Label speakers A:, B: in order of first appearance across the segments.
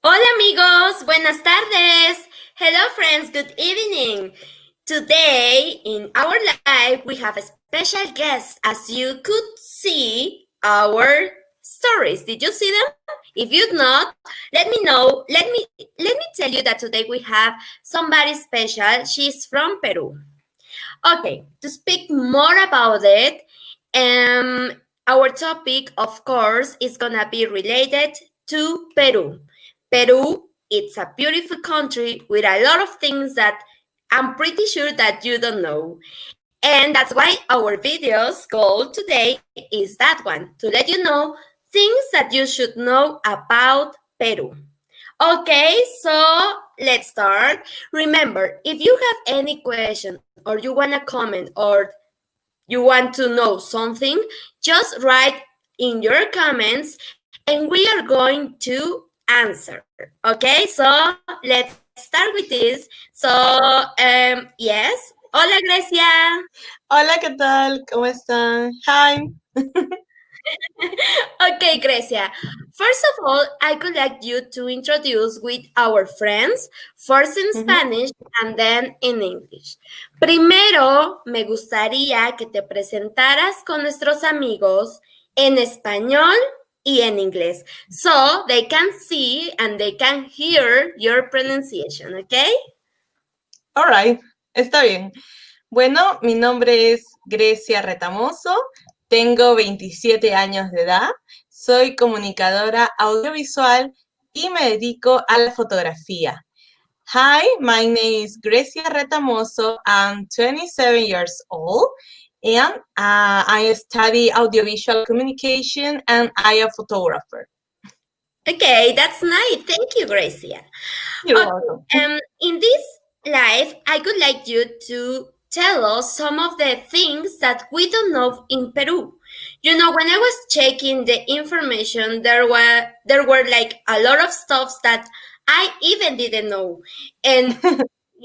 A: Hola amigos, buenas tardes. Hello friends, good evening. Today in our live we have a special guest. As you could see our stories. Did you see them? If you not, let me know. Let me tell you that today we have somebody special. She's from Peru. Okay, to speak more about it, our topic, of course, is gonna be related to Peru. Peru, it's a beautiful country with a lot of things that I'm pretty sure that you don't know. And that's why our video's goal today is that one, to let you know things that you should know about Peru. Okay, so let's start. Remember, if you have any question or you want to comment or you want to know something, just write in your comments and we are going to answer. Okay, so let's start with this. So, yes. Hola, Grecia.
B: Hola, ¿qué tal? ¿Cómo están? Hi.
A: Okay, Grecia. First of all, I would like you to introduce with our friends, first in Spanish and then in English. Primero, me gustaría que te presentaras con nuestros amigos en español y en inglés, so they can see and they can hear your pronunciation, okay?
B: All right, está bien. Bueno, mi nombre es Grecia Retamoso, tengo 27 años de edad, soy comunicadora audiovisual y me dedico a la fotografía. Hi, my name is Grecia Retamoso. I'm 27 years old and I study audiovisual communication and I am a photographer.
A: Okay, that's nice. Thank you, Gracia.
B: You're welcome.
A: In this live, I would like you to tell us some of the things that we don't know in Peru. You know, when I was checking the information, there were like a lot of stuffs that I even didn't know. And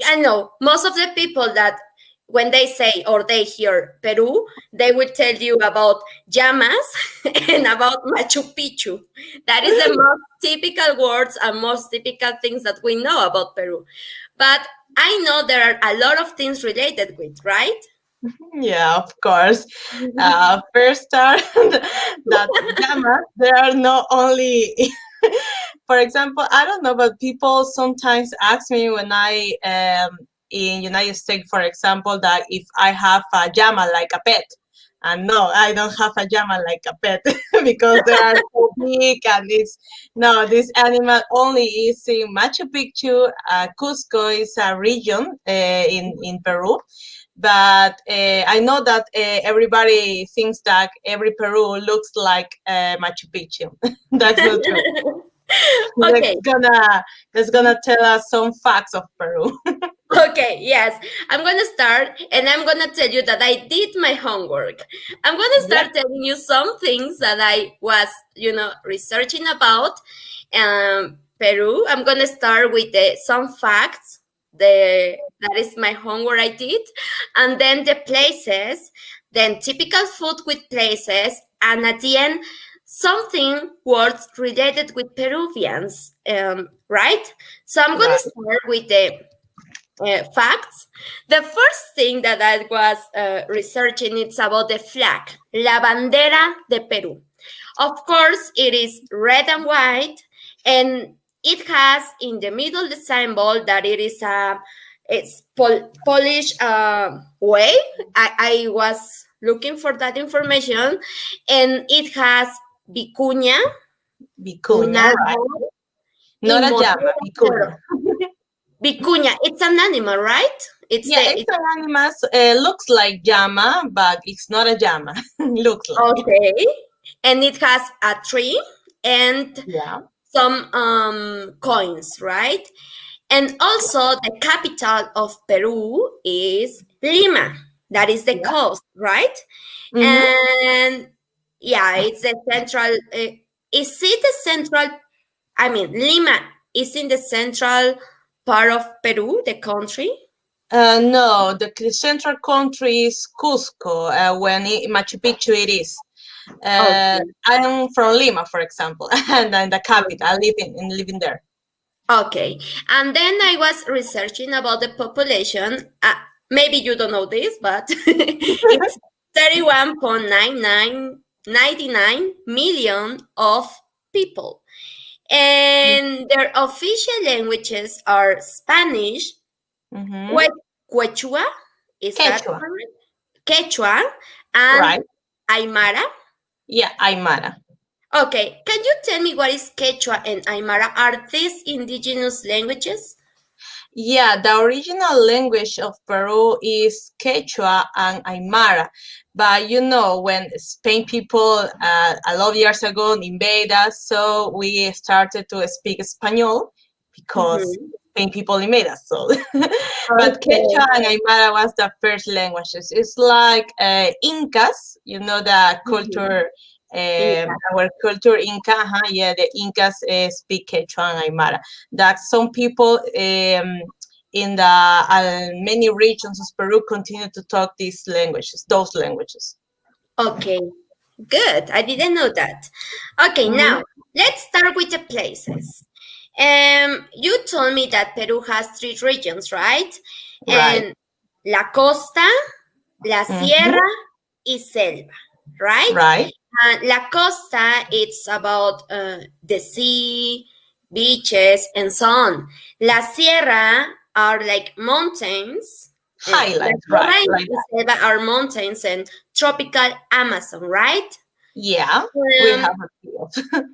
A: I know most of the people that when they say or they hear Peru, they will tell you about llamas and about Machu Picchu. That is the most typical words and most typical things that we know about Peru. But I know there are a lot of things related with, right?
B: Yeah, of course. First start that llamas, there are not only, for example, I don't know, but people sometimes ask me when I in United States, for example, that if I have a llama like a pet. And no, I don't have a llama like a pet because they are so big and this animal only is in Machu Picchu. Cusco is a region in Peru. But I know that everybody thinks that every Peru looks like Machu Picchu. That's not true.
A: Okay.
B: That's gonna tell us some facts of Peru.
A: Okay, yes. I'm going to start and I'm going to tell you that I did my homework. I'm going to start telling you some things that I was, researching about Peru. I'm going to start with some facts. That is my homework I did. And then the places, then typical food with places, and at the end, something words related with Peruvians, right? So I'm going to start with the facts. The first thing that I was researching is about the flag, La Bandera de Peru. Of course, it is red and white, and it has in the middle the symbol that it is it's Polish way. I was looking for that information, and it has vicuña.
B: Vicuña, right? Not a llama, vicuña.
A: Vicuña, it's an animal, right?
B: It's an animal. Looks like llama, but it's not a llama. Looks like.
A: Okay. And it has a tree and some coins, right? And also the capital of Peru is Lima. That is the coast, right? And it's the central. Is it the central? I mean, Lima is in the central part of Peru, the country?
B: No, the central country is Cusco, when Machu Picchu it is.
A: Okay.
B: I'm from Lima, for example, and I'm the capital. I live in there.
A: Okay. And then I was researching about the population. Maybe you don't know this, but it's 31.99 million of people. And their official languages are Spanish,
B: Mm-hmm.
A: Quechua, is that
B: Quechua,
A: correct? Quechua, and
B: right?
A: Aymara.
B: Yeah, Aymara.
A: Okay, can you tell me what is Quechua and Aymara? Are these indigenous languages?
B: Yeah, the original language of Peru is Quechua and Aymara. But you know, when Spain people a lot of years ago invaded us, so we started to speak Espanol because
A: Mhm.
B: Spain people invaded us. So, but
A: Okay.
B: Quechua and Aymara was the first languages. It's like Incas, you know, the
A: Mhm.
B: culture.
A: Inca.
B: Our culture Inca, yeah, the Incas speak Quechua and Aymara that some people in the many regions of Peru continue to talk these languages, those languages.
A: Okay, good. I didn't know that. Okay,
B: Hmm.
A: now let's start with the places. You told me that Peru has three regions, right?
B: Right.
A: And La Costa, La
B: Hmm.
A: Sierra, y Selva, right?
B: Right.
A: La Costa, it's about the sea, beaches, and so on. La Sierra are like mountains. La
B: Highlands. Right.
A: Sierra
B: Like
A: y
B: that.
A: Selva are mountains and tropical Amazon, right?
B: Yeah. We have
A: Um,
B: a few.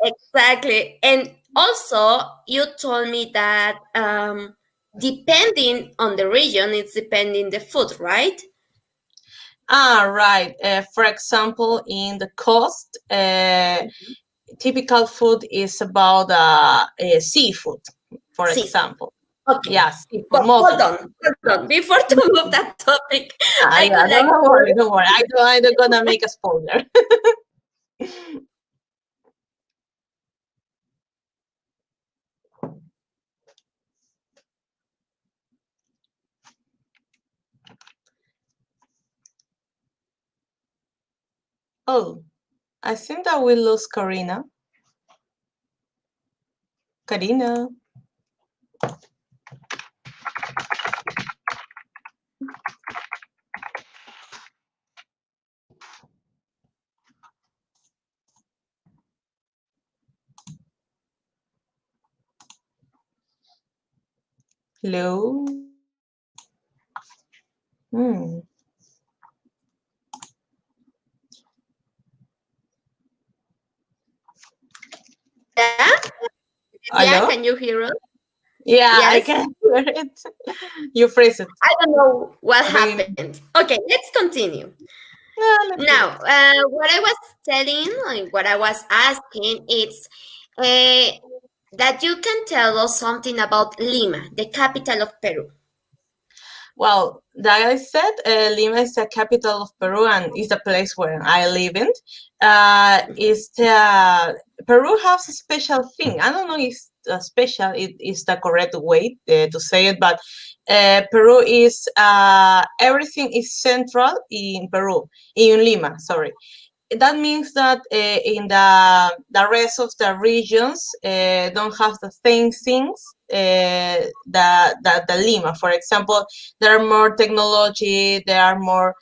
A: exactly. And also, you told me that depending on the region, it's depending the food, right?
B: Right. For example, in the coast, typical food is about seafood, for
A: Seafood.
B: example.
A: Okay.
B: Yeah, seafood
A: But hold
B: mostly.
A: on, hold on. Before to move that topic,
B: Ah,
A: I
B: yeah,
A: would like
B: don't
A: to.
B: worry, don't worry. I'm not gonna make a spoiler. Oh, I think that we lost Karina. Karina. Hello. Hmm.
A: Yeah, yeah.
B: Hello?
A: Can you hear us?
B: Yeah, I
A: Yes.
B: can hear it. You phrase it.
A: I don't know what
B: Or maybe
A: happened. Okay, let's continue.
B: no, let's do
A: Now,
B: it.
A: what I was telling, like, what I was asking, it's uh, that you can tell us something about Lima, the capital of Peru.
B: Well, like I said, Lima is the capital of Peru and is the place where I live in. Is the Peru has a special thing. I don't know if special it is the correct way to say it, but Peru is everything is central in Peru, in Lima. Sorry, that means that in the rest of the regions don't have the same things that the Lima. For example, there are more technology, there are more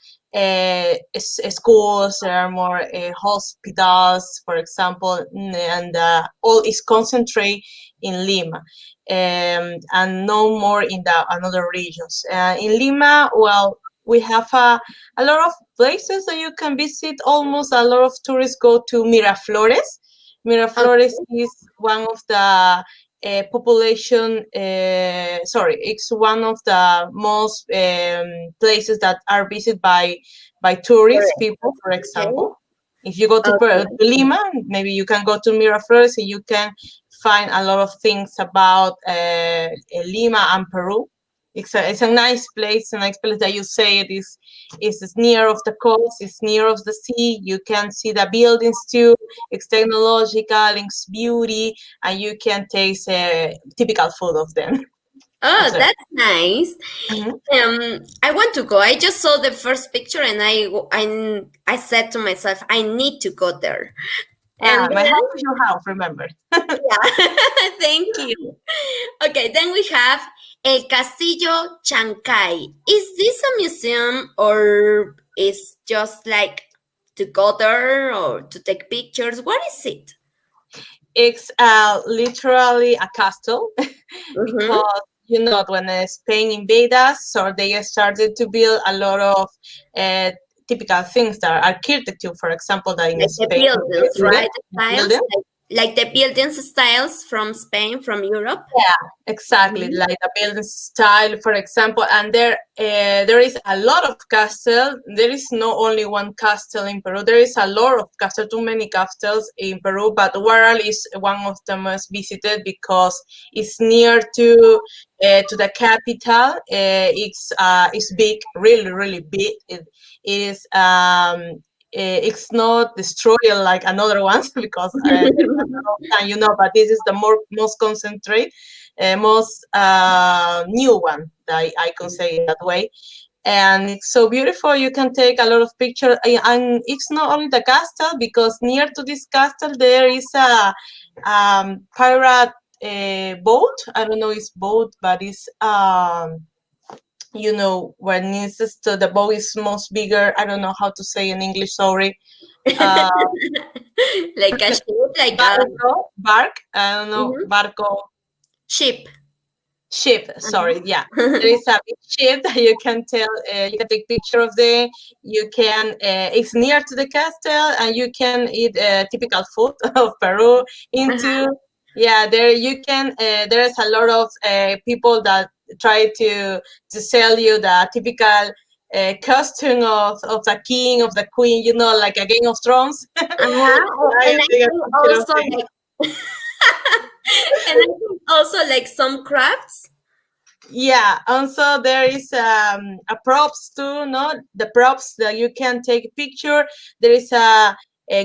B: schools, there are more hospitals, for example, and all is concentrated in Lima. And no more in the another regions. In Lima, well, we have a lot of places that you can visit. Almost a lot of tourists go to Miraflores. Miraflores
A: Okay.
B: is one of the population, sorry, it's one of the most places that are visited by tourist people, for
A: Okay.
B: example. If you go
A: Okay.
B: to Lima, maybe you can go to Miraflores and you can find a lot of things about Lima and Peru. It's a nice place, a nice place that you say it is near of the coast, it's near of the sea. You can see the buildings too. It's technological, it's beauty, and you can taste typical food of them.
A: Oh,
B: That's it.
A: that's nice.
B: Mhm.
A: I want to go. I just saw the first picture and I said to myself, I need to go there. And
B: My
A: then,
B: house is your house, remember.
A: yeah, thank you. Okay, then we have El Castillo Chancay. Is this a museum or is just like to go there or to take pictures? What is it?
B: It's literally a castle
A: Mm-hmm.
B: because when Spain invaded us, so they started to build a lot of uh, typical things that are architecture, for example, that in
A: Like the
B: Spain we
A: buildings,
B: build
A: right?
B: it,
A: The styles,
B: building.
A: like the buildings styles from Spain, from Europe.
B: Exactly,
A: Mhm.
B: like the building style, for example, and there is a lot of castle. There is not only one castle in Peru. There is a lot of castle, too many castles in Peru. But Huaral is one of the most visited because it's near to the capital. It's big, really, really big. It is it's not destroyed like another ones because and but this is the most concentrate, most new one that I can say in that way. And it's so beautiful. You can take a lot of pictures, and it's not only the castle because near to this castle there is a pirate boat. I don't know it's boat, but it's when it's to the boat is most bigger. I don't know how to say in English. Sorry. Uh,
A: Like a ship, like a
B: bark. I don't know,
A: mhm,
B: barco.
A: ship.
B: Ship, sorry, yeah. There
A: Uh-huh.
B: is a big ship that you can you can take picture of them. You can, it's near to the castle, and you can eat typical food of Peru.
A: Uh-huh.
B: Into, yeah, there you can. There's a lot of people that try to sell you the typical costume of the king of the queen. Like a Game of Thrones.
A: Uh-huh.
B: I
A: And I
B: take a
A: think
B: picture of
A: also
B: them.
A: like and I think also like some crafts.
B: Yeah, also there is a props too, no? The props that you can take a picture. There is a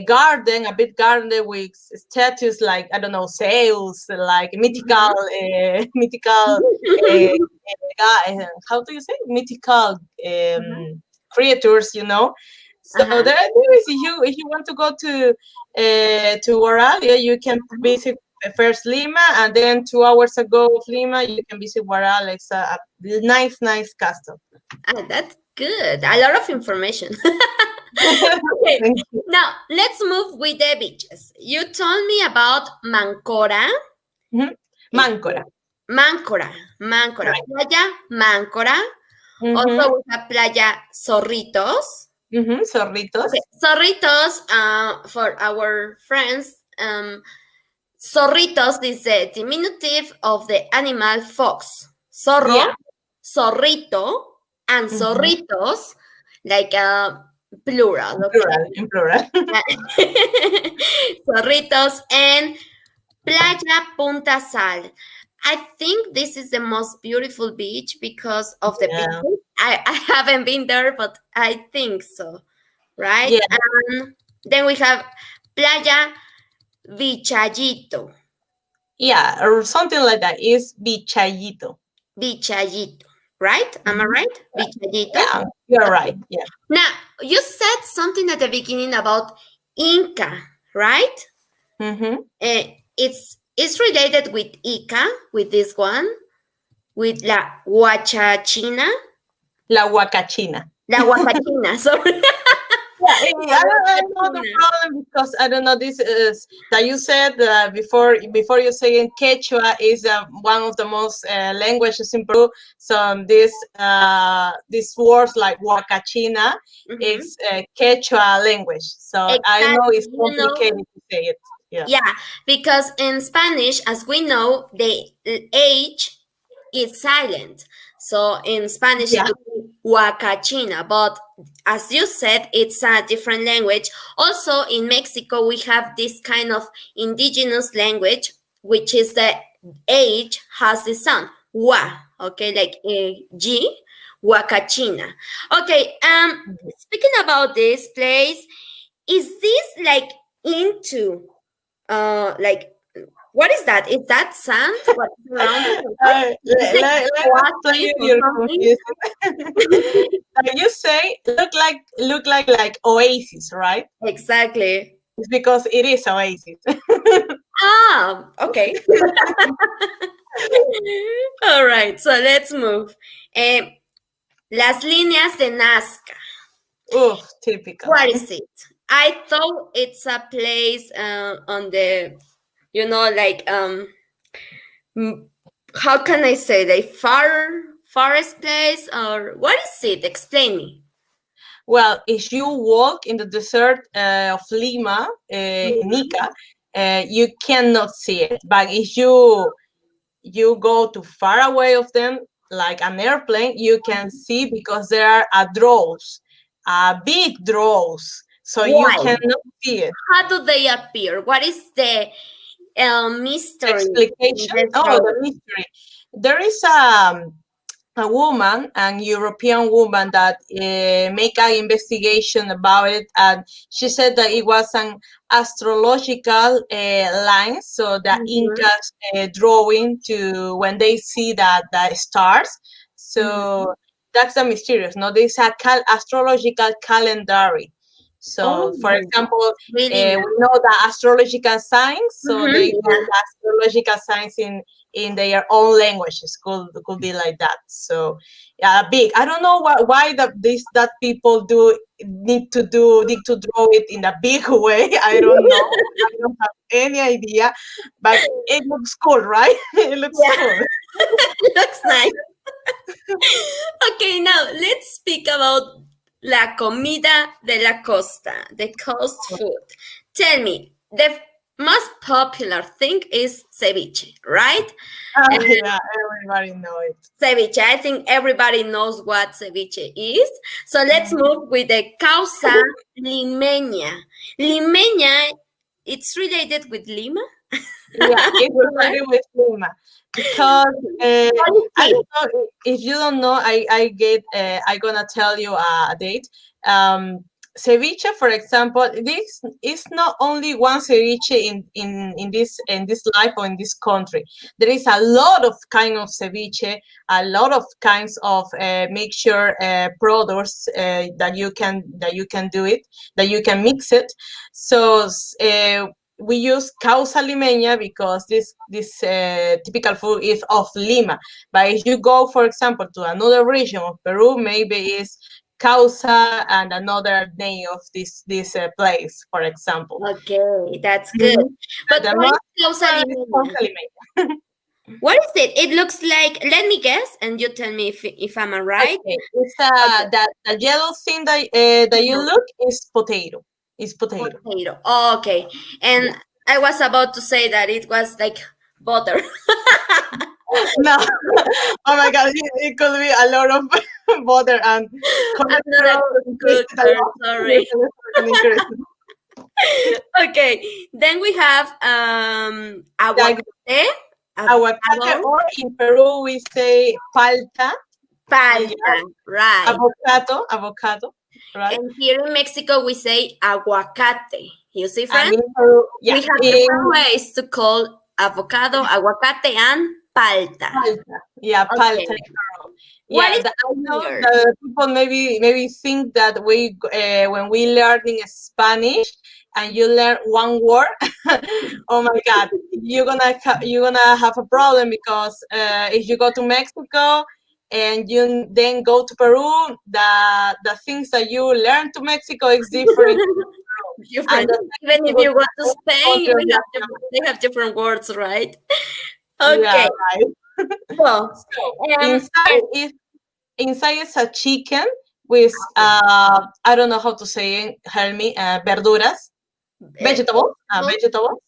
B: garden, a big garden with statues like I don't know, Zeus, like mythical,
A: Mhm.
B: mythical. Uh, how do you say mythical
A: Uh-huh.
B: creatures? So
A: Uh-huh.
B: there is if you want to go to Oralia, you can
A: Uh-huh.
B: visit first Lima, and then 2 hours ago of Lima, you can visit Guaral. It's a nice, nice castle.
A: Ah, that's good. A lot of information. Okay,
B: Thank you.
A: now let's move with the beaches. You told me about Mancora.
B: Mhm.
A: It's
B: Máncora.
A: Máncora,
B: Right.
A: Playa Máncora.
B: Mm-hmm.
A: Also, we have Playa Zorritos.
B: Mm-hmm.
A: Okay,
B: Zorritos.
A: Zorritos, for our friends, Zorritos is the diminutive of the animal fox. Zorro,
B: Yeah.
A: zorrito, and
B: Mm-hmm.
A: zorritos, like plural, okay?
B: Plural. In plural.
A: Zorritos and Playa Punta Sal. I think this is the most beautiful beach because of the
B: Yeah.
A: people. I haven't been there, but I think so, right?
B: Yeah.
A: And then we have Playa Vichayito.
B: Yeah. Or something like that. Is bichayito.
A: Bichayito, right? Am I
B: Mm-hmm.
A: right? Bichayito.
B: Yeah. You're
A: Okay.
B: right. Yeah.
A: Now, you said something at the beginning about Inca, right?
B: Mm-hmm.
A: It's related with Ica, with this one, with La Huachachina.
B: La huacachina.
A: La Huacachina, sorry.
B: Yeah,
A: La
B: I know the
A: Huacachina.
B: problem because I don't know. This is that you said before you saying Quechua is one of the most languages in Peru. So this words like Huacachina
A: Mhm.
B: is Quechua language. So I know
A: Exactly.
B: it's
A: You know,
B: complicated to say it. Yeah.
A: yeah, because in Spanish, as we know, the H is silent. So in Spanish, it
B: Yeah.
A: would be huacachina. But as you said, it's a different language. Also, in Mexico, we have this kind of indigenous language, which is the H has the sound. Wa, okay, like G, huacachina. Okay, speaking about this place, is this like into like What is that? Is that sand? What's around it? Or what? It's like
B: Let us play
A: oasis
B: with
A: or
B: your
A: something.
B: confusion. Like you say, look like oasis, right?
A: Exactly.
B: It's because it is oasis.
A: Ah, okay. All right, so let's move. Eh, Las líneas de Nazca.
B: Oof, typical.
A: What is it? I thought it's a place on the, like mm, how can I say, like forest place, or what is it? Explain me.
B: Well, if you walk in the desert of Lima, in
A: Mhm.
B: Ica, you cannot see it. But if you go too far away of them, like an airplane, you can see because there are drones, big drones, so you
A: Why?
B: cannot see it.
A: How do they appear? What is the mystery in
B: Explication.
A: this
B: Oh, the
A: road?
B: mystery. There is a woman, an European woman, that make an investigation about it, and she said that it was an astrological line, so the
A: Mhm,
B: Incas drawing to when they see that the stars.
A: mhm.
B: So that's the mysterious. No, this is a astrological calendar.
A: Oh
B: So, for
A: my God,
B: example,
A: really
B: we
A: nice.
B: know the astrological signs, so
A: Mhm,
B: they do
A: yeah.
B: the astrological signs in their own languages. Could be like that. So yeah, big. I don't know why that people do need to draw it in a big way. I don't know. I don't have any idea, but it looks cool, right? It looks
A: Yeah,
B: cool.
A: looks nice. Okay, now let's speak about la comida de la costa, the coast food. Tell me, the most popular thing is ceviche, right?
B: Yeah, everybody know it.
A: Ceviche. I think everybody knows what ceviche is. So let's move with the causa limeña. Limeña, it's related with Lima,
B: Yeah, it's
A: right?
B: related with Lima because
A: What is
B: I
A: it?
B: don't know if you don't know. I gonna tell you a date. Um, Ceviche, for example, this is not only one ceviche in this life or in this country. There is a lot of kind of ceviche, a lot of kinds of mixture products that you can do it, that you can mix it. So we use causa limeña because this typical food is of Lima. But if you go, for example, to another region of Peru, maybe it's causa and another name of this place, for example.
A: Okay, that's good.
B: Mhm.
A: But
B: The
A: what
B: most
A: is causa
B: common is
A: limeña?
B: causa limeña.
A: What is it? It looks like, let me guess, and you tell me if I'm right.
B: Okay, it's
A: Okay.
B: that the yellow thing that you
A: Uh-huh.
B: look is potato. It's potato.
A: Potato. Okay. And
B: Yeah.
A: I was about to say that it was like butter.
B: No. Oh my God, it could be a lot of butter and
A: I'm not a
B: cholesterol increases a
A: cooker,
B: lot. Your
A: sorry.
B: cholesterol can increase.
A: Okay. Then we have
B: Like
A: aguacate,
B: aguacate,
A: avocado,
B: or in Peru we say palta. Yeah,
A: palta, right.
B: avocado, right?
A: And here in Mexico we say aguacate. You see,
B: And
A: friends?
B: in Peru,
A: We
B: yeah,
A: have different
B: in
A: ways to call avocado, aguacate, and palta.
B: palta, yeah,
A: Okay.
B: palta.
A: What
B: Yeah,
A: is
B: I know
A: weird?
B: the people maybe think that when we learn in Spanish and you learn one word, oh my God, you're gonna have a problem because if you go to Mexico and you then go to Peru, the things that you learn to Mexico is different, and
A: Different.
B: the second
A: Even
B: you
A: if
B: go to
A: you go to
B: another
A: Spain,
B: country of
A: we have
B: Latin
A: they have different words, right?
B: Yeah,
A: Okay.
B: right.
A: So,
B: So
A: um,
B: inside is a chicken with I don't know how to say it, help me, verduras,
A: vegetable,
B: vegetables,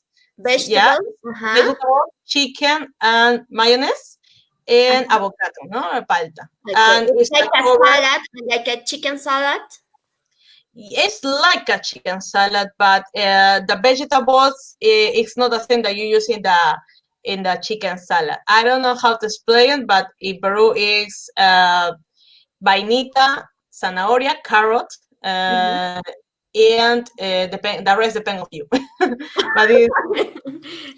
B: yeah,
A: vegetables, uh-huh.
B: vegetables, chicken and mayonnaise and avocado, no, palta,
A: Okay,
B: and
A: it's
B: it's
A: like
B: a
A: a
B: cover.
A: salad, like a chicken salad.
B: It's like a chicken salad, but the vegetables it's not the same that you use in the chicken salad. I don't know how to explain it, but in Peru is vainita, zanahoria, carrot,
A: Mhm.
B: uh, and the rest depend of you. But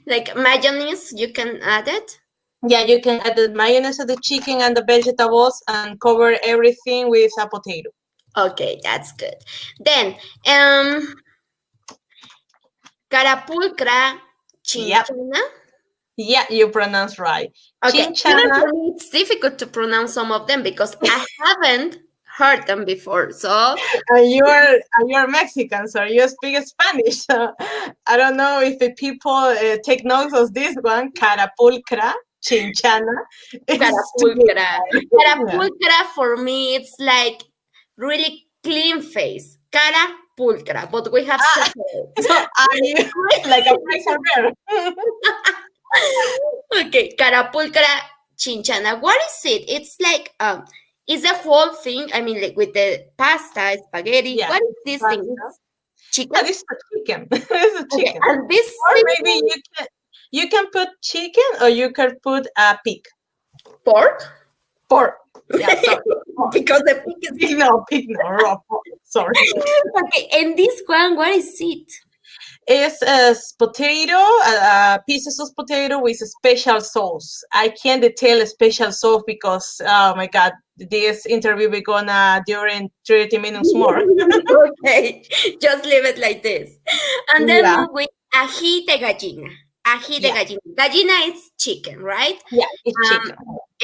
A: Like mayonnaise, you can add it.
B: yeah, you can add the mayonnaise of the chicken and the vegetables and cover everything with a potato.
A: Okay, that's good. Then, Carapulcra,
B: Yep.
A: Chinchana.
B: Yeah, you pronounce right.
A: Okay, even
B: Chinchana.
A: for me, it's difficult to pronounce some of them because I haven't heard them before. So,
B: You're Mexican, so you speak Spanish. So I don't know if the people take notes of this one. Carapulcra, Chinchana. It's to be
A: Carapulcra.
B: yeah.
A: Carapulcra for me, it's like really clean face. Carapulcra, but we have
B: Ah,
A: separate. So,
B: are you like a Mexican bear?
A: okay, Carapulcra Chinchana. What is it? It's like is the whole thing, I mean like with the pasta, spaghetti.
B: Yeah,
A: What is this thing?
B: pasta.
A: It's chicken?
B: Yeah, this is a chicken. It's a
A: Okay,
B: chicken.
A: and this
B: Or
A: thing
B: maybe you can put chicken or you can put a pig.
A: pork?
B: Pork. Yeah, sorry. Pork.
A: Because the pig is
B: Pig no, raw pork. Sorry.
A: okay, and this one, what is it?
B: It's a potato, pieces of potato with a special sauce. I can't detail a special sauce because, oh my God, this interview we're gonna during 30 minutes more.
A: Okay, just leave it like this. And then
B: Yeah,
A: move with ají de gallina. Ají de
B: yeah,
A: gallina. Gallina is chicken, right?
B: yeah, it's
A: Um,
B: chicken.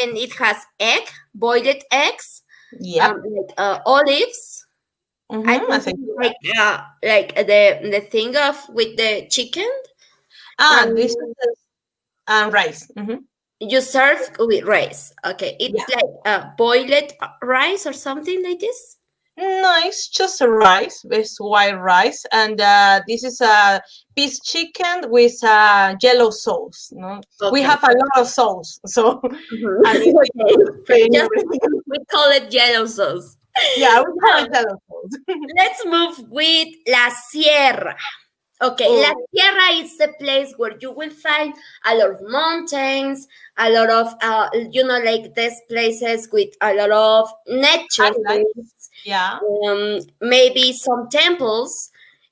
A: and it has egg, boiled eggs,
B: Yep.
A: like olives. I
B: Mm-hmm. I
A: think
B: think
A: it's like the thing of with the chicken.
B: this
A: Um,
B: is rice. Mm-hmm.
A: you serve with rice. Okay,
B: Yeah.
A: it's like boiled rice or something like this.
B: No, it's just a rice, it's white rice, and this is a piece chicken with yellow sauce. No, we
A: Okay.
B: have a lot of sauce, so
A: Mhm.
B: and it's
A: Okay.
B: plain
A: Just
B: everything.
A: we call it yellow sauce.
B: Yeah, we call
A: Now
B: it yellow sauce.
A: let's move with La Sierra. Okay, La
B: Oh,
A: Sierra is the place where you will find a lot of mountains, a lot of like these places with a lot of nature
B: highlight.
A: things,
B: Yeah,
A: maybe some temples.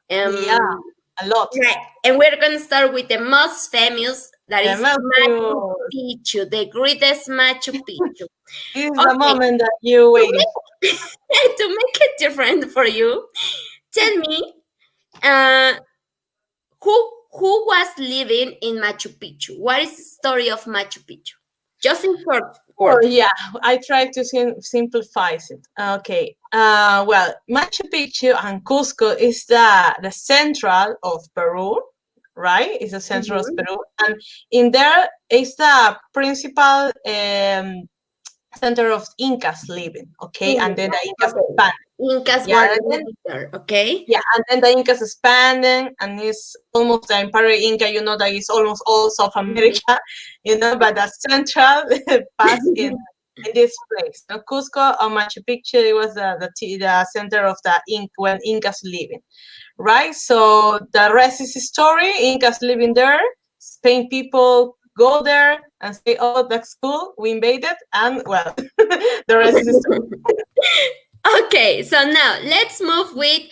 B: yeah,
A: Um,
B: a lot.
A: right, and we're gonna start with the most famous, that
B: The
A: is Machu
B: Matthew.
A: Picchu, the greatest Machu Picchu.
B: This is the
A: Okay,
B: moment that you're
A: to
B: waiting for.
A: make to make it different for you, tell me, uh, who was living in Machu Picchu? What is the story of Machu Picchu? Just in short
B: Oh
A: words.
B: yeah, I try to simplify it. Okay. Well, Machu Picchu and Cusco is the central of Peru, right? It's the central of
A: Mhm.
B: Peru, and in there is the principal center of Incas living. Okay, and then the Incas
A: Okay.
B: expand.
A: Incas
B: Yeah,
A: were
B: and then
A: living there, okay?
B: yeah, and then the Incas expanding, and it's almost the Empire Inca. You know that it's almost all South America. You know, but the central pass in this place. Now, Cusco or Machu Picchu, it was the center of the when Incas living, right? So the rest is story. Incas living there. Spain people go there and say, "Oh, that's cool. We invaded," and well, the rest is history.
A: Okay, so now let's move with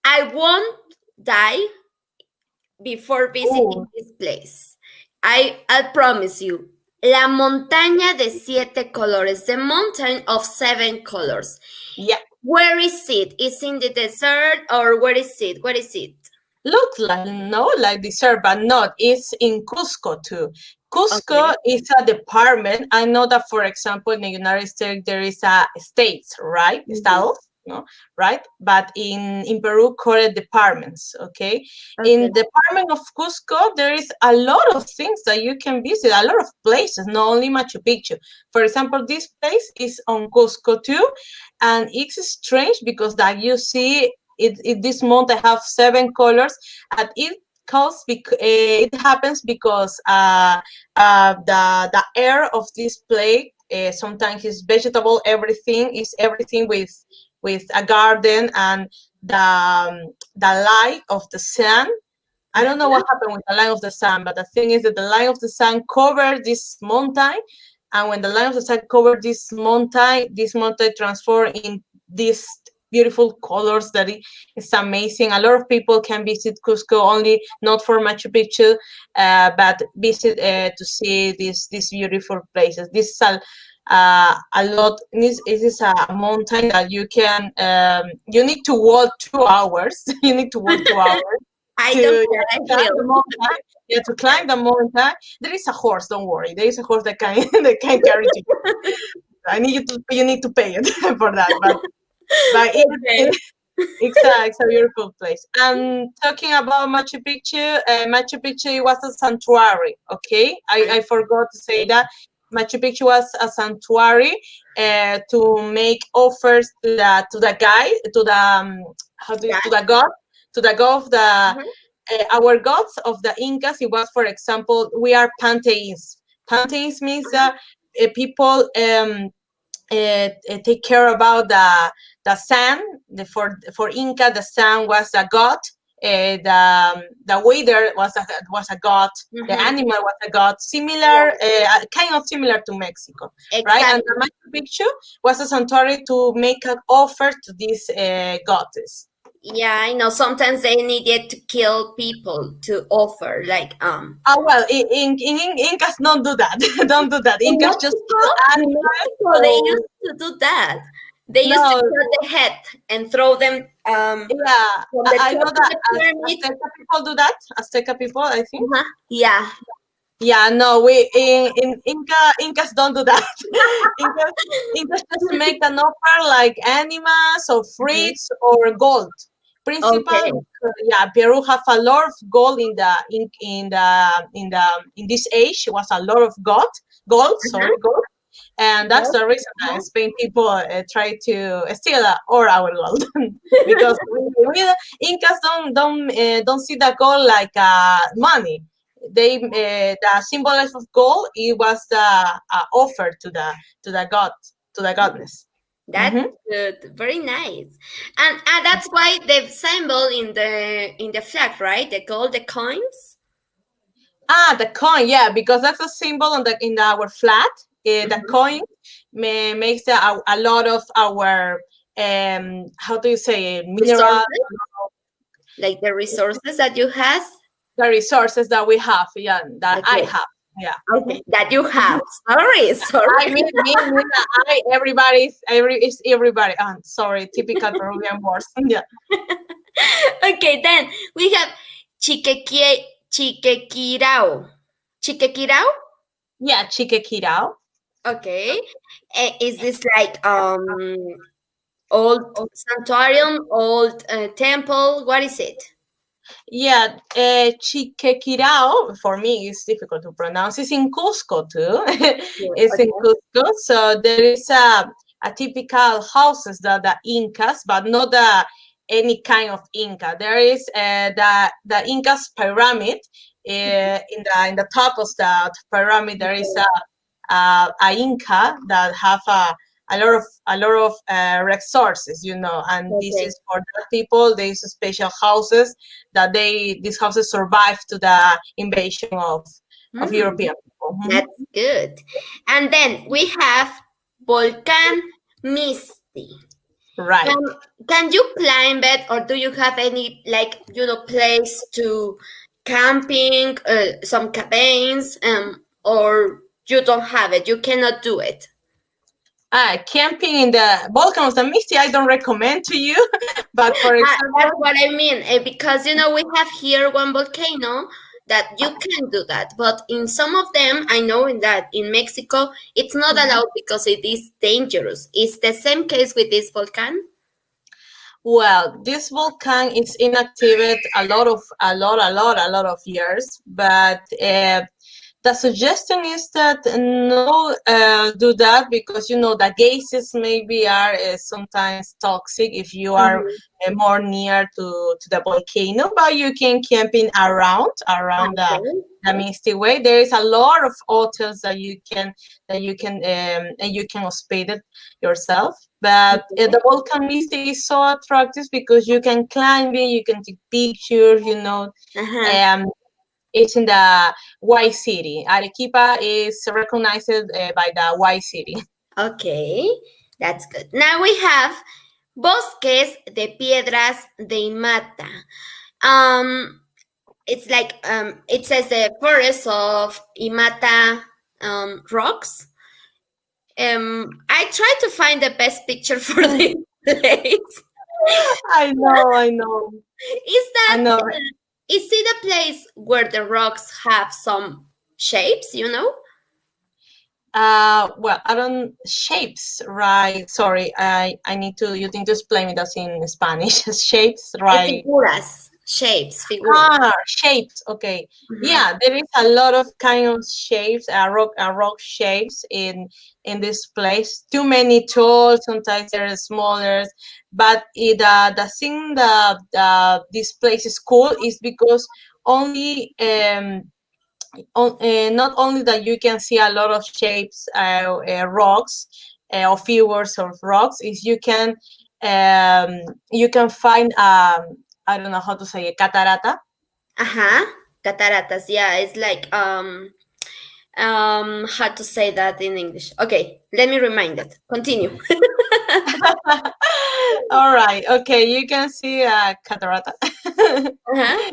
A: I won't die before visiting
B: Oh,
A: this place. I promise you. La montaña de siete colores, the mountain of seven colors.
B: yeah.
A: Where is it? Is in the desert or where is it? What is it?
B: Looks like no, like dessert, but not. It's in Cusco too.
A: Okay.
B: Cusco is a department. I know that, for example, in the United States there is a states, right?
A: Mhm.
B: Estados, no, right? But in Peru, called departments. Okay,
A: Okay.
B: in the department of Cusco, there is a lot of things that you can visit. A lot of places, not only Machu Picchu. For example, this place is on Cusco too, and it's strange because that you see this month I have 7 colors, and it happens because the air of this place sometimes is vegetable. Everything with a garden and the light of the sun. I don't know what happened with the line of the sun, but the thing is that the line of the sun covered this mountain, and when the line of the sun covered this mountain transformed in this beautiful colors that it's amazing. A lot of people can visit Cusco only not for Machu Picchu, but visit to see these beautiful places. This is a lot. This is a mountain that you can you need to walk 2 hours. You need to walk 2 hours
A: I
B: to,
A: don't
B: yeah,
A: care. I
B: to climb the
A: will.
B: mountain. Yeah, to climb the mountain. There is a horse. Don't worry. There is a horse that can that can carry you. You need to pay it for that, but
A: Okay.
B: it's a beautiful place. And talking about Machu Picchu was a sanctuary. Okay, I forgot to say that Machu Picchu was a sanctuary to make offers to the guy to the how do you,
A: Yeah.
B: to the god of the
A: Mhm.
B: our gods of the Incas. It was, for example, we are pantheons. Pantheons means that people take care about the sun. For Inca, the sun was a god. The weather was a god. The
A: Mhm.
B: animal was a god. Similar, kind of similar to Mexico, right? And the
A: Exactly.
B: Machu Picchu was a sanctuary to make an offer to this goddess.
A: Yeah, I know. Sometimes they needed to kill people to offer, like
B: Oh well, Incas don't do that. Don't do that.
A: in
B: Incas just
A: Mexico.
B: kill
A: In
B: animals.
A: Mexico, they
B: Or
A: used to do that. They used to
B: no,
A: cut the head and throw them
B: yeah,
A: from the
B: I
A: top
B: know
A: of
B: that
A: the pyramid.
B: Azteca people do that. Azteca people, I think.
A: Uh-huh. Yeah.
B: Yeah, no, we in Incas don't do that. Incas, Incas just make an offer like animals or
A: Mhm.
B: fruits or gold. Principal,
A: Okay.
B: yeah, Peru have a lot of gold in this age. It was a lot of gold. Sorry,
A: Uh-huh.
B: gold, and that's
A: Yes.
B: the reason that
A: Uh-huh.
B: Spain people try to steal or our gold because Incas don't see the gold like money. The symbolism of gold it was the offer to the god to the goddess.
A: That's
B: Hmm.
A: good. Very nice. And that's why the symbol in the flag, right? The gold, the coins.
B: The coin, yeah, because that's a symbol on the in our flag. The
A: Mhm.
B: coin makes a lot of our how do you say it, mineral,
A: Resources, like the resources that you have.
B: the resources that we have, yeah, that I
A: Okay.
B: have, yeah.
A: Okay. That you have. Sorry.
B: I
A: Sorry.
B: mean, I, it's everybody. Sorry, typical Peruvian words. Yeah,
A: Okay. Then we have Chiquequirao. Chiquequirao.
B: yeah, Chiquequirao.
A: Okay. Is this like old santuarium, old temple? What is it?
B: Yeah, Chiquequirao for me is difficult to pronounce. It's in Cusco too.
A: Yeah,
B: It's in
A: okay.
B: Cusco, so there is a typical houses that the Incas, but not any kind of Inca. There is the Incas pyramid. In the top of the pyramid, there is
A: Okay.
B: a Inca that have a lot of resources, and this
A: Okay.
B: is for the people. There is special houses that these houses survive to the invasion of
A: Hmm,
B: European people. Mhm.
A: that's good. And then we have Volcan Misty.
B: Right.
A: Can you climb it, or do you have any like place to camping, some cabins, or you don't have it? You cannot do it.
B: Camping in the volcanoes and Misty, I don't recommend to you. But for
A: That's
B: example,
A: what I mean, because we have here one volcano that you can do that, but in some of them, I know in that in Mexico, it's not allowed because it is dangerous. Is the same case with this volcano?
B: well, this volcano is inactive a lot of years, but the suggestion is that no do that because the gases maybe are sometimes toxic if you are
A: Mhm.
B: more near to the volcano, but you can camping around
A: Okay.
B: the Misty Way. There is a lot of hotels and you can hosped it yourself. But
A: Okay.
B: the volcano Misty is so attractive because you can climb it, you can take pictures,
A: Uh-huh.
B: um, it's in the White City. Arequipa is recognized by the White City.
A: Okay. That's good. Now we have Bosques de piedras de mata. Um, it's like it says the forest of Imata rocks. I tried to find the best picture for this place.
B: I know,
A: Is
B: I
A: that
B: know.
A: is it a place where the rocks have some shapes? You know,
B: Well, I don't shapes, right? Sorry, I need to. You need to explain it as in Spanish. Shapes, right?
A: figuras, shapes, figuras.
B: Ah, shapes. Okay.
A: Mhm.
B: Yeah, there is a lot of kind of shapes, rock shapes in this place. Too many tall. Sometimes they're smaller, but the thing that this place is cool is because only not only that you can see a lot of shapes, rocks, or figures of rocks, is you can find I don't know how to say it, catarata.
A: Uh-huh. Cataratas. Yeah, it's like how to say that in English. Okay, let me remind it. Continue.
B: All right, okay, you can see catarata.
A: Uh-huh.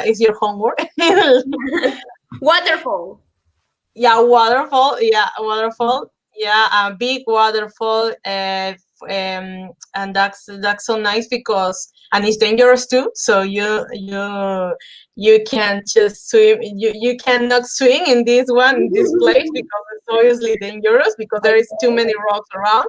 B: Is your homework.
A: Waterfall.
B: Yeah, waterfall. Yeah, waterfall. Yeah, a big waterfall. And that's so nice because and it's dangerous too. So you can just swim. You cannot swim in this place because it's obviously dangerous because there is too many rocks around.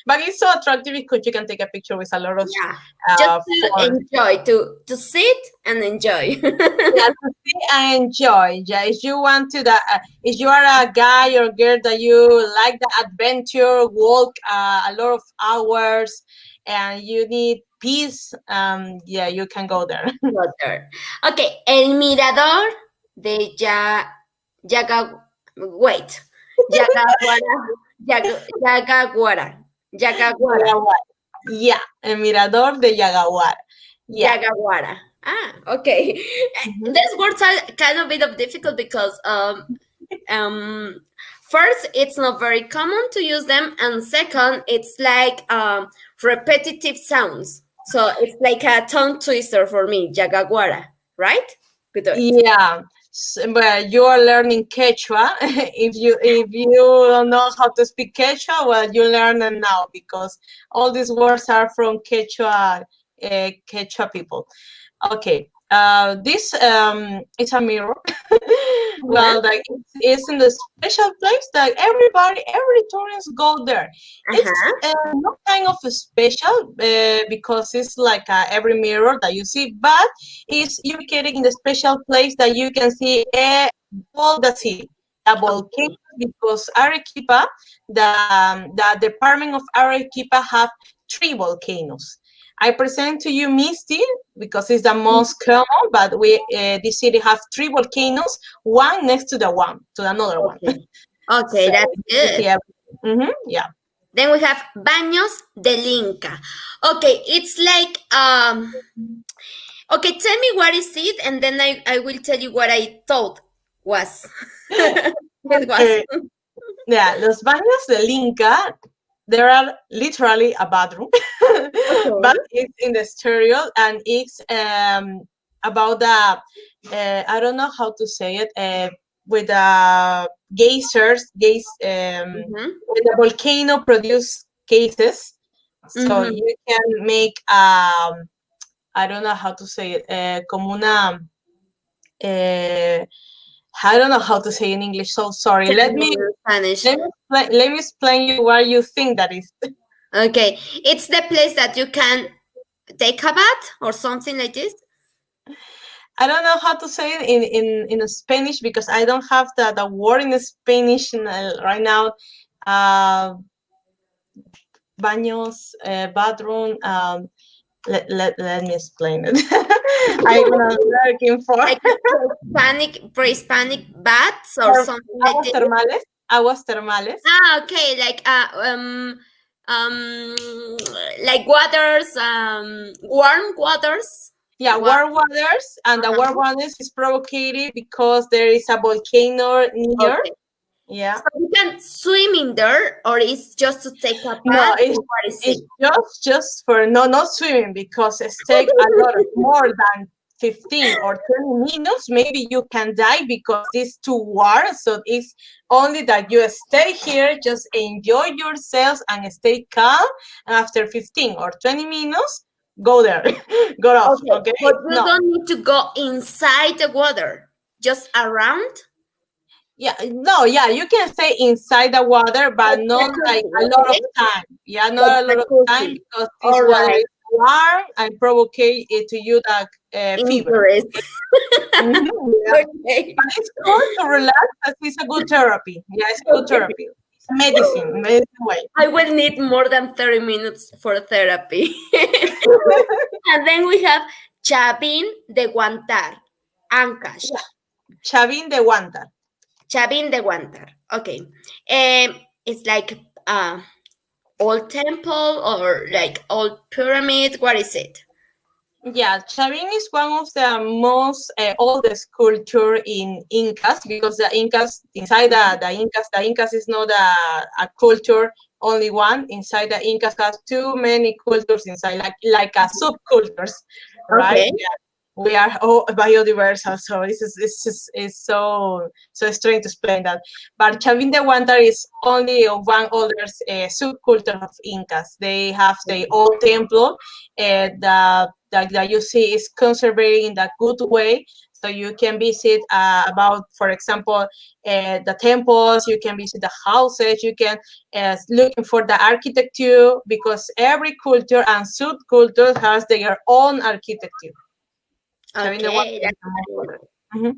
B: But it's so attractive because you can take a picture with a lot of
A: Yeah, just to
B: fun.
A: enjoy, to sit and enjoy.
B: Yeah, to see and enjoy. Yeah, if you want to that, if you are a guy or girl that you like the adventure, walk a lot of hours, and you need peace, yeah, you can go there.
A: Water. Okay, el mirador de wait, Yagaguara, Yagaguara, Yagaguara,
B: Yaguara. Yeah, el mirador de Yaguara. Yeah.
A: Yagaguara. Ah, okay.
B: Mhm.
A: These words are kind of a bit of difficult because um first it's not very common to use them, and second it's like repetitive sounds, so it's like a tongue twister for me. Yagaguara, right? Good word.
B: Yeah, but you are learning Quechua. If you don't know how to speak Quechua, well, you learn it now because all these words are from Quechua people. Okay. This is a mirror.
A: Uh-huh.
B: Well, like it's in the special place that every tourists go there. It's
A: Uh-huh.
B: not kind of a special because it's like every mirror that you see, but is ubicated in the special place that you can see all the city, the volcanoes,
A: Okay.
B: because Arequipa, the department of Arequipa have three volcanoes. I present to you Misty because it's the most common, but this city have three volcanoes, one next to the one to another one.
A: Okay. Okay,
B: So
A: that's
B: you can
A: good.
B: see everything. Yeah.
A: Then we have Baños del Inca. Okay, it's like okay, tell me what is it, and then I will tell you what I thought was. It was.
B: Okay. Yeah, los baños del Inca, there are literally a bathroom,
A: Okay.
B: but it's in the stereo and it's about the I don't know how to say it with the
A: Mm-hmm.
B: with the volcano produce gases, so
A: Mm-hmm.
B: you can make I don't know how to say it como una uh, I don't know how to say in English. So sorry.
A: Tell me in Spanish.
B: Let me explain you what you think that is.
A: Okay, it's the place that you can take a bath or something like this.
B: I don't know how to say it in Spanish because I don't have the word in Spanish right now. Uh, baños, bathroom. Let me explain it. I'm gonna looking for
A: Like pre-Hispanic baths or something like
B: aguas
A: this.
B: termales. Aguas termales.
A: Ah, okay, like um, like waters, warm waters.
B: Yeah,
A: What?
B: warm waters, and the warm
A: Uh-huh.
B: waters is provocated because there is a volcano near.
A: Okay.
B: Yeah.
A: So you can swim in there, or it's just to take a
B: No,
A: bath, or what is
B: it's
A: it?
B: just for no, not swimming, because it's take a lot of more than 15 or 20 minutes. Maybe you can die because it's too warm. So it's only that you stay here, just enjoy yourselves and stay calm. And after 15 or 20 minutes, go there, go off.
A: Okay,
B: Okay,
A: but you
B: no.
A: don't need to go inside the water, just around.
B: Yeah, no, yeah, you can stay inside the water, but
A: Like
B: not like
A: jacuzzi,
B: a lot of
A: okay?
B: time. Yeah,
A: Like
B: not a lot of time,
A: jacuzzi.
B: because this
A: All
B: water
A: right,
B: is warm and provoke it to you that fever.
A: interest.
B: Yeah,
A: Okay.
B: but it's good to relax. As it's a good therapy. Yeah, it's a good
A: Okay.
B: therapy. It's medicine way.
A: I will need more than 30 minutes for therapy. And then we have Chabin de Guantar,
B: Yeah,
A: Ancash.
B: Chavin de Guantar.
A: Chabin de Guantar. Okay. It's like old temple or like old pyramid. What is it?
B: Yeah, Chavin is one of the most oldest culture in Incas, because the Incas inside the Incas is not a culture only one. Inside the Incas has too many cultures inside, like a subcultures, right?
A: Okay.
B: We are all biodiverse, so it's so strange to explain that. But Chavin de Huántar is only one other subculture of Incas. They have their own temple that you see is conserved in a good way. So you can visit about, for example, the temples. You can visit the houses. You can looking for the architecture, because every culture and subculture has their own architecture. Having the one
A: Okay.
B: is the most popular. Mhm.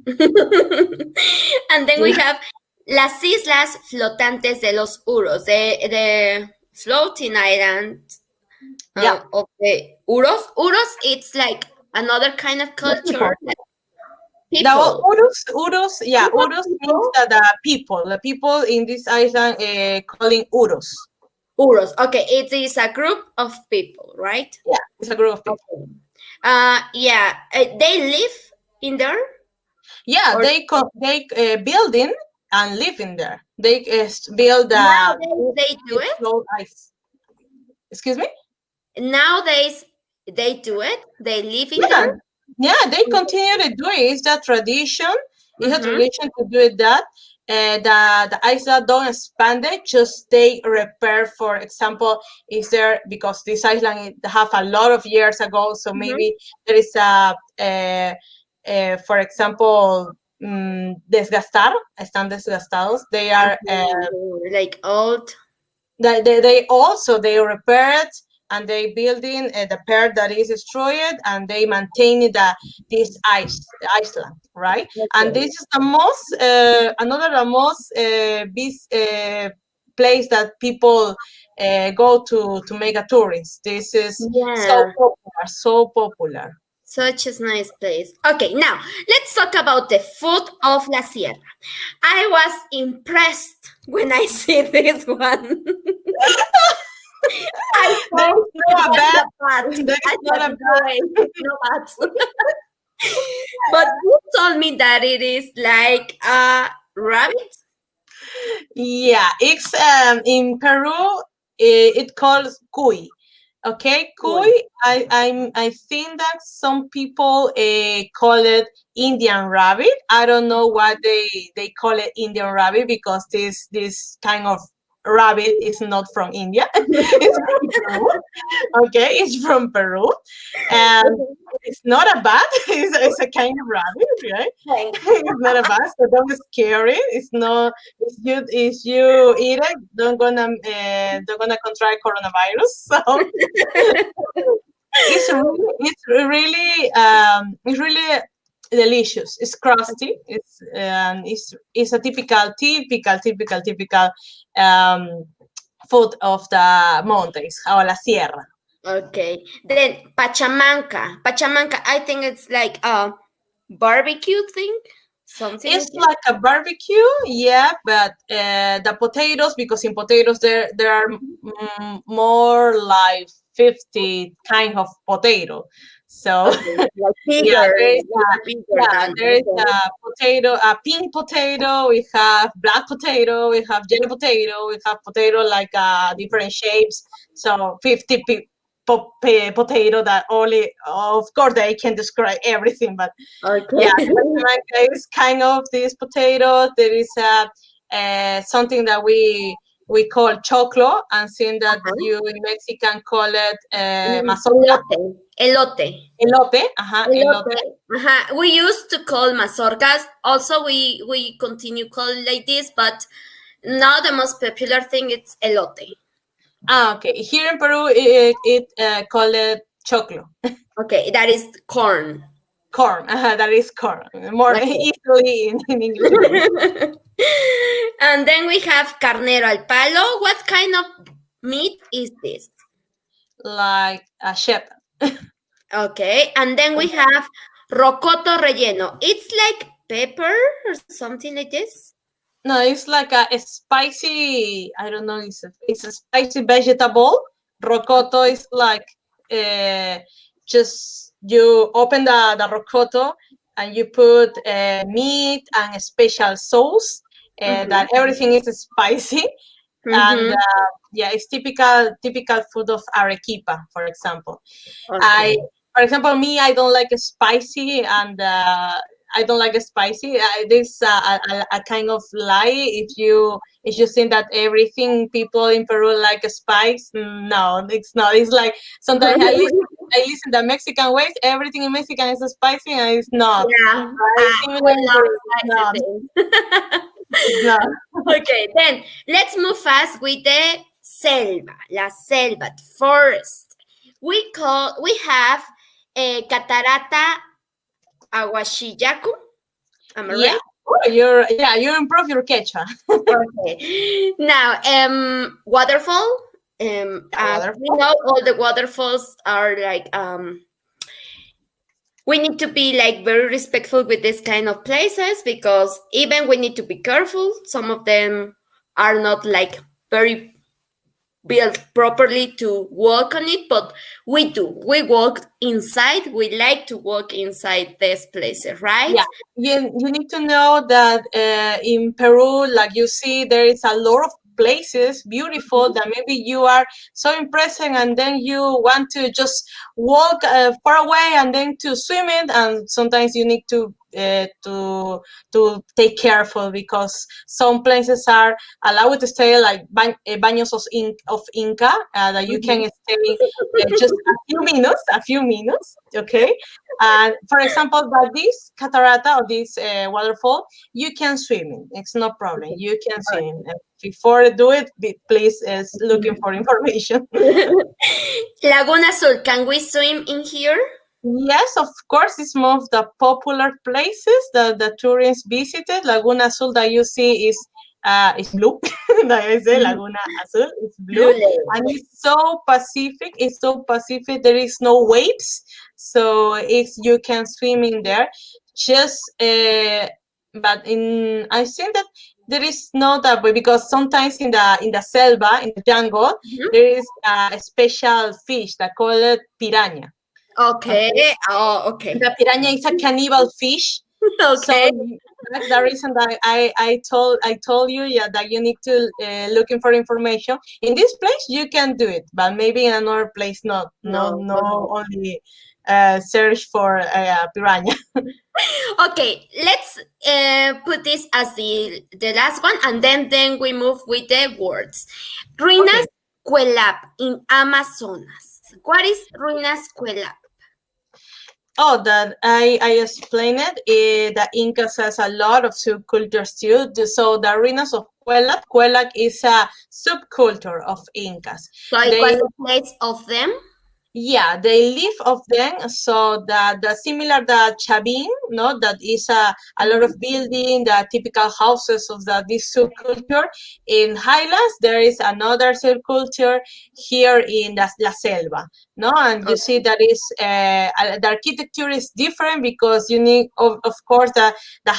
A: And then we
B: Yeah.
A: have Las Islas Flotantes de los Uros, the floating island
B: Yeah.
A: of the Uros. Uros, it's like another kind of
B: The
A: culture.
B: people.
A: Like
B: The
A: people.
B: Urus, yeah,
A: Uros
B: Urus means
A: people?
B: that the people in this island calling Urus.
A: Uros. Okay, it is a group of people, right?
B: Yeah, it's a group of people.
A: Okay. Yeah, they live in there,
B: Yeah,
A: or
B: they building and live in there. They build
A: nowadays they do
B: this
A: it.
B: float ice. Excuse me?
A: Nowadays they do it. They live in there.
B: Yeah, yeah, they continue to do it. It's a tradition. It's a
A: Mm-hmm.
B: tradition to do it that. The island don't expand it, just they repair. For example, is there, because this island have a lot of years ago, so
A: Mm-hmm.
B: maybe there is for example, desgastar, están desgastados. They are
A: Like old.
B: they also they repair it, and they building the pair that is destroyed, and they maintain this Iceland, right? And
A: Okay.
B: this is the most another the most place that people go to make a tourist. This is
A: Yeah,
B: so popular.
A: such a nice place. Okay, now let's talk about the food of La Sierra. I was impressed when I see this one. I
B: There
A: thought
B: is
A: it
B: no a
A: was
B: bad.
A: a bat.
B: There
A: I
B: is not
A: thought,
B: a
A: no way, no bat. But you told me that it is like a rabbit.
B: Yeah, it's in Peru. It calls cuy. Okay, cuy.
A: Wait.
B: I think that some people call it Indian rabbit. I don't know why they call it Indian rabbit, because this kind of rabbit is not from India. It's from Peru. Okay, it's from Peru, and it's not a bat. It's a kind of rabbit, right?
A: Thank
B: It's not a bat, so don't scare it. It's not. If you eat it, don't gonna contract coronavirus. So it's really delicious. It's crusty. It's a typical um, food of the mountains or la sierra.
A: Okay. Then Pachamanca. Pachamanca, I think it's like a barbecue thing. Something like
B: It's
A: that.
B: like a barbecue, yeah, but the potatoes, because in potatoes there are more like 50 kind of potato. So
A: Okay, like
B: yeah,
A: bigger,
B: there is
A: bigger than.
B: there is
A: Okay.
B: a potato, a pink potato. We have black potato. We have yellow potato. We have potato like different shapes. So 50 potato that only, of course, they can describe everything. But
A: Okay.
B: yeah, Salamanca is kind of these potatoes. There is something that we call choclo, and seeing that
A: Ajá.
B: you in Mexican call it mazorca,
A: Elote. Elote.
B: elote, elote.
A: Elote. We used to call mazorcas. Also, we continue calling like this, but now the most popular thing is elote.
B: Okay. Here in Peru, it call it choclo,
A: Okay, that is corn.
B: corn. That is corn. More
A: Okay.
B: easily in English way,
A: And then we have carnero al palo. What kind of meat is this?
B: like a shepherd.
A: Okay, and then we have rocoto relleno. It's like pepper or something like this.
B: No, it's like a spicy. I don't know. It's a spicy vegetable. Rocoto is like uh, just you open the rocoto and you put meat and a special sauce. That
A: Mm-hmm.
B: everything is spicy, and
A: Mm-hmm.
B: yeah, it's typical food of Arequipa, for example.
A: Okay.
B: I, for example, me, I don't like spicy, and I don't like spicy. This a kind of lie. If you think that everything people in Peru like spice, no, it's not. It's like sometimes I listen the Mexican ways. Everything in Mexican is spicy, and it's not.
A: Yeah,
B: Right? Similar
A: we
B: in
A: love
B: Peru, it's
A: spicy
B: not.
A: things.
B: It's not.
A: Okay, then let's move fast with the selva, la selva, forest. We have Catarata Aguashillacu. Am I
B: Yeah.
A: right?
B: Oh, you improve your quechua.
A: Okay. Now, waterfall.
B: Yeah,
A: As we
B: waterfall.
A: know, all the waterfalls are like we need to be like very respectful with this kind of places because even we need to be careful. Some of them are not like very built properly to walk on it, but we do. We walk inside. We like to walk inside these places, right?
B: Yeah, you need to know that in Peru, like you see, there is a lot of places beautiful that maybe you are so impressed, and then you want to just walk far away and then to swim it, and sometimes you need to take careful because some places are allowed to stay like baños of Inca that you
A: Mhm.
B: can stay just a few minutes, okay? And for example, that this catarata or this waterfall, you can swim in. It's no problem. You can swim. Before do it, please is looking for information.
A: Laguna Azul, can we swim in here?
B: Yes, of course, it's one of the popular places that the tourists visited. Laguna Azul that you see is blue. Like I say,
A: Mhm.
B: Laguna Azul is blue,
A: Blue Lake.
B: and it's so Pacific. It's so Pacific. There is no waves, so it's you can swim in there. Just, but in I think that there is not that way because sometimes in the selva, in the jungle,
A: Mhm.
B: there is a special fish that call it piranha.
A: Okay.
B: Okay,
A: Oh, okay.
B: the piranha is a cannibal fish, so
A: Okay.
B: that's the reason that I told you, yeah, that you need to looking for information. In this place you can do it, but maybe in another place not. No,
A: No.
B: no,
A: Okay.
B: only search for piranha.
A: Okay. Let's put this as the last one, and then we move with the words. Ruinas
B: Okay.
A: Cuelap in Amazonas. What is Ruinas Cuelap?
B: Oh, that I explained it. The Incas has a lot of subcultures too. So the ruinas of Cuelac is a subculture of Incas.
A: So it was
B: They
A: a place of them.
B: Yeah, they live of them. So that the similar the Chavin, no, that is a lot of
A: Mhm.
B: building, the typical houses of this subculture. In Highlands, there is another subculture here in La Selva, no, and you see
A: Okay.
B: that is the architecture is different because you need, of course, the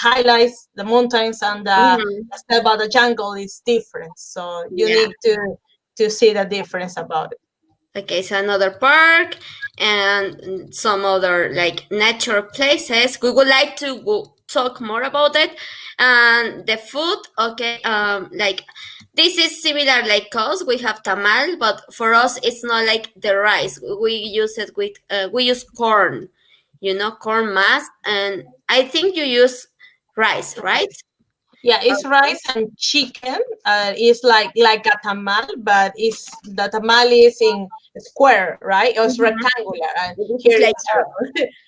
B: highlights, the mountains, and
A: Mhm.
B: the Selva, the jungle is different. So you
A: Yeah.
B: need to see the difference about it.
A: Okay, so another park and some other like natural places. We would like to talk more about it. And the food, okay, like this is similar like us. We have tamal, but for us it's not like the rice. We use it with we use corn, corn mass, and I think you use rice, right?
B: Yeah, it's rice and chicken. It's like a tamal, but it's the tamal is in square, right? It's
A: Mhm.
B: rectangular, and
A: This is
B: here is circle.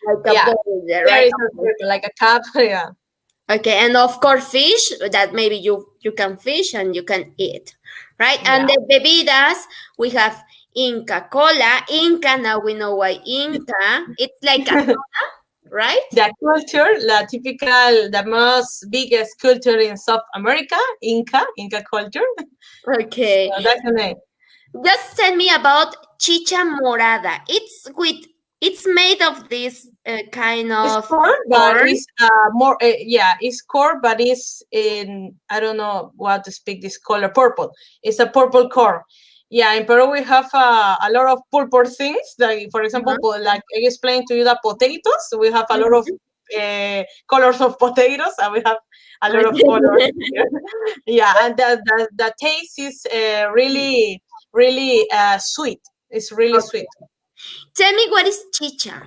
A: like a
B: Yeah,
A: bowl there,
B: there
A: right?
B: is a circle, like a cup. Yeah,
A: Okay, and of course fish that maybe you can fish and you can eat, right? And
B: yeah.
A: the bebidas we have Inca Cola. Inca, now we know why Inca. It's like a soda, right?
B: The culture, the typical, the most biggest culture in South America, Inca culture. So
A: Okay.
B: that's the name.
A: Just tell me about chicha morada. It's made of this kind
B: It's
A: of
B: corn, but
A: corn.
B: it's more yeah, it's corn, but it's in I don't know what to speak this color, purple. It's a purple corn. Yeah, in Peru we have a lot of purple things. Like for example,
A: Uh-huh.
B: like I explained to you, the potatoes. We have a lot of
A: Mhm.
B: colors of potatoes, and we have a lot of colors
A: Okay.
B: here. Yeah, and the taste is really sweet. It's really sweet.
A: Okay. Tell me what is chicha.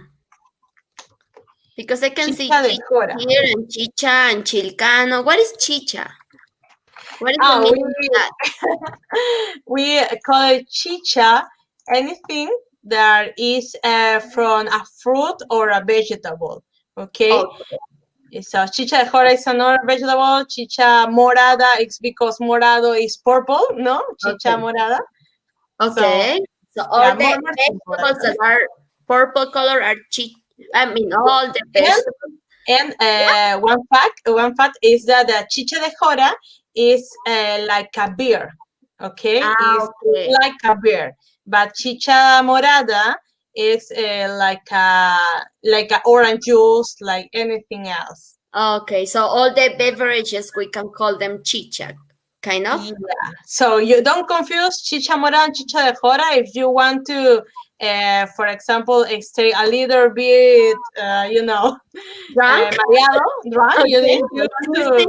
A: Because I can see
B: Chicha de
A: chicha
B: jora.
A: here and chicha and chilcano. What is chicha? What is the
B: Ah,
A: meaning of that?
B: we call it chicha anything that is from a fruit or a vegetable. Okay,
A: Okay.
B: so chicha de jora is another vegetable. Chicha morada is because morado is purple. No, chicha
A: Okay.
B: morada. So
A: Okay. So
B: yeah,
A: all the
B: more simple.
A: vegetables that are purple color are I mean, all the
B: And
A: vegetables.
B: and
A: Yeah.
B: one fact is that the chicha de jora is like a beer. Okay,
A: Ah,
B: is
A: okay.
B: like a beer, but chicha morada is like a orange juice, like anything else.
A: Okay. So all the beverages we can call them chicha, kind of.
B: Yeah. So you don't confuse chicha morada and chicha de jora. If you want to, for example, stay a little bit,
A: Drunk.
B: mareado, drunk.
A: Okay.
B: You
A: Like
B: want
A: Tuesday.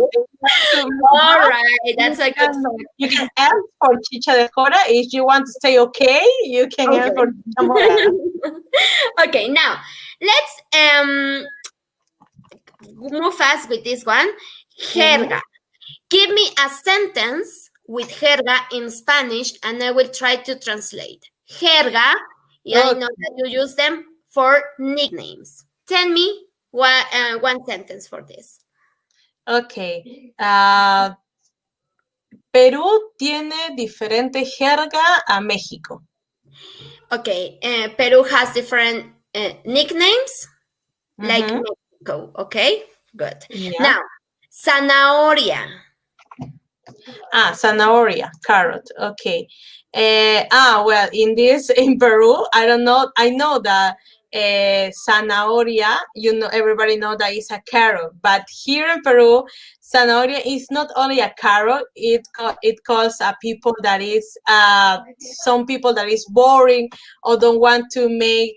B: to
A: All
B: drunk,
A: right.
B: you
A: That's a good
B: can you
A: fact.
B: can ask for chicha de jora. If you want to stay okay, you can ask for chicha morada.
A: Okay. Okay. Now let's move fast with this one.
B: Mhm.
A: Jerga. Give me a sentence with jerga in Spanish and I will try to translate. Jerga, yeah, I know
B: Okay.
A: that you use them for nicknames. Tell me one sentence for this.
B: Okay. Perú tiene diferente jerga a México.
A: Okay, Peru has different nicknames like
B: Mhm.
A: Mexico. Okay, good.
B: Yeah.
A: Now, zanahoria.
B: Zanahoria, carrot. Okay. Well, in Peru, I don't know. I know that zanahoria. Everybody know that is a carrot. But here in Peru, zanahoria is not only a carrot. It calls a people that is some people that is boring or don't want to make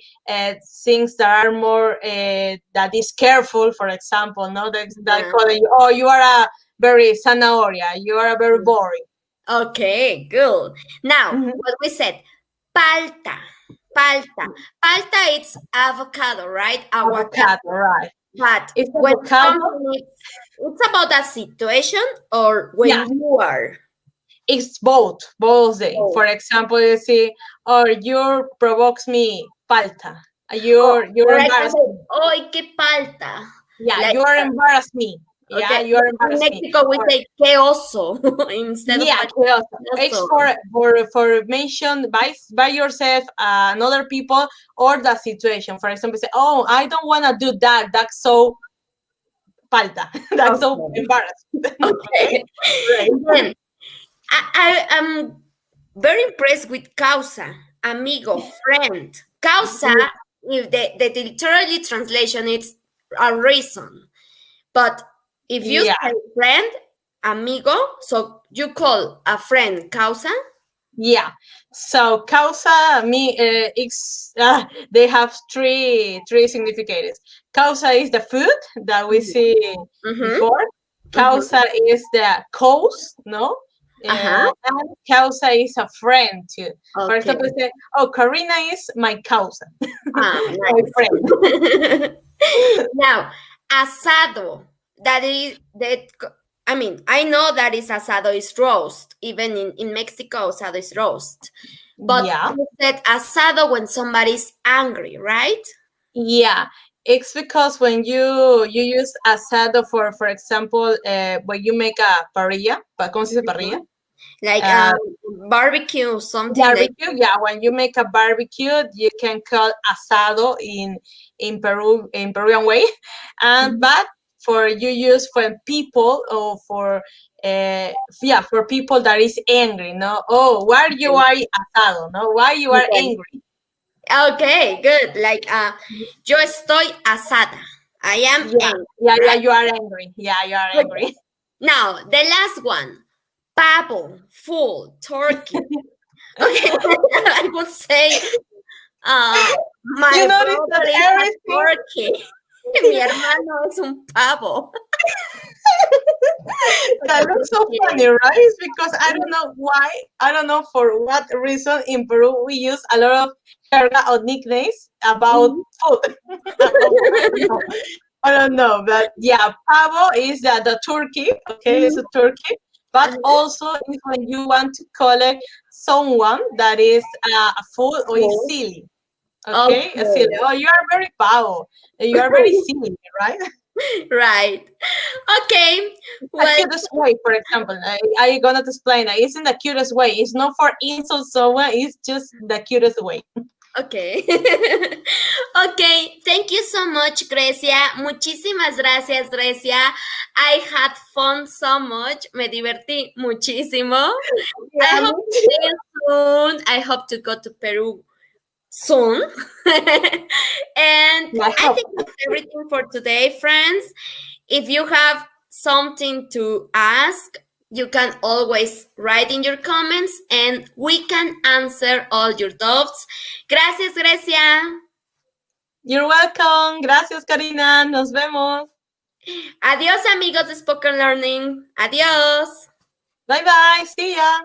B: things that are more that is careful. For example, no, that
A: Uh,
B: call you. Oh, you are a very zanahoria. You are very boring.
A: Okay, good. Now,
B: Mhm.
A: what we said, palta, palta. Palta, it's avocado, right? Aguacate.
B: Avocado, right?
A: But
B: It's
A: when
B: avocado.
A: something it's about a situation or
B: Yeah,
A: when you are.
B: it's both things.
A: Oh,
B: For example, you see, or you provokes me palta.
A: oh,
B: You're
A: or I can
B: embarrassed
A: say,
B: me.
A: oh, qué palta.
B: Yeah,
A: Like,
B: you are embarrassed me.
A: okay,
B: Yeah, you are
A: in
B: embarrassed me.
A: Mexico we
B: Or
A: say que oso instead of
B: yeah,
A: palta.
B: chaos. It's
A: Oso.
B: for mention by yourself, another people or the situation. For example, say, oh, I don't want to do that. That's so palta. That's so
A: Okay.
B: embarrassed. Okay,
A: Okay.
B: right.
A: Then I am very impressed with causa, amigo, friend. Causa, if the literally translation is a reason. But if you
B: Yeah,
A: say friend, amigo, so you call a friend causa.
B: Yeah. So causa they have three significats. Causa is the food that we see
A: Mm-hmm.
B: before.
A: Mm-hmm.
B: Causa is the cause, no?
A: Uh-huh.
B: And causa is a friend too. For
A: Okay.
B: example, say, "Oh, Karina is my causa,
A: Ah,
B: my friend."
A: nice. Now, asado. That is that. I mean, I know that is asado is roast. Even in Mexico, asado is roast. But
B: Yeah.
A: you said asado when somebody's angry, right?
B: Yeah, it's because when you use asado for example, when you make a parrilla, ¿cómo se dice parrilla?
A: Mhm. Like
B: Uh,
A: barbecue, something like.
B: barbecue. Yeah, when you make a barbecue, you can call asado in Peru in Peruvian way, and
A: Mhm.
B: but for you use for people or for yeah for people that is angry. No, oh, why you
A: Okay.
B: are asado? No, why you are
A: Okay.
B: angry?
A: Okay, good. Like yo estoy asada. I am
B: Yeah,
A: angry,
B: yeah,
A: right?
B: you are angry. Yeah, you are
A: Okay.
B: angry.
A: Now, the last one. Pavo, full, turkey. Okay, I would say
B: You
A: my
B: notice that
A: brother is a
B: everything
A: turkey. Mi hermano es un pavo.
B: that
A: Okay,
B: looks
A: just
B: so funny,
A: kidding.
B: right? It's because I don't know why, I don't know for what reason in Peru we use a lot of jerga or nicknames about
A: Mhm.
B: food. I don't know, but yeah, pavo is the turkey, okay, it's
A: Mhm.
B: a turkey, but
A: Uh-huh.
B: also is when you want to collect someone that is a fool or is
A: Cool.
B: silly, okay, a silly.
A: Okay.
B: Oh, you are very pavo, you are very silly, right?
A: Right. Okay.
B: The
A: Well,
B: cutest way, for example. I gonna explain that. It's in the cutest way. It's not for insult someone. It's just the cutest way.
A: okay. Okay. Thank you so much, Grecia. Muchísimas gracias, Grecia. I had fun so much. Me divertí muchísimo. I
B: Yeah, me
A: hope to
B: too.
A: see you soon. I hope to go to Peru soon. And
B: I
A: I
B: hope.
A: think that's everything for today, friends. If you have something to ask, you can always write in your comments and we can answer all your doubts. Gracias, Grecia.
B: You're welcome. Gracias, Karina. Nos vemos.
A: Adiós, amigos de Spoken Learning. Adiós.
B: Bye bye. See ya.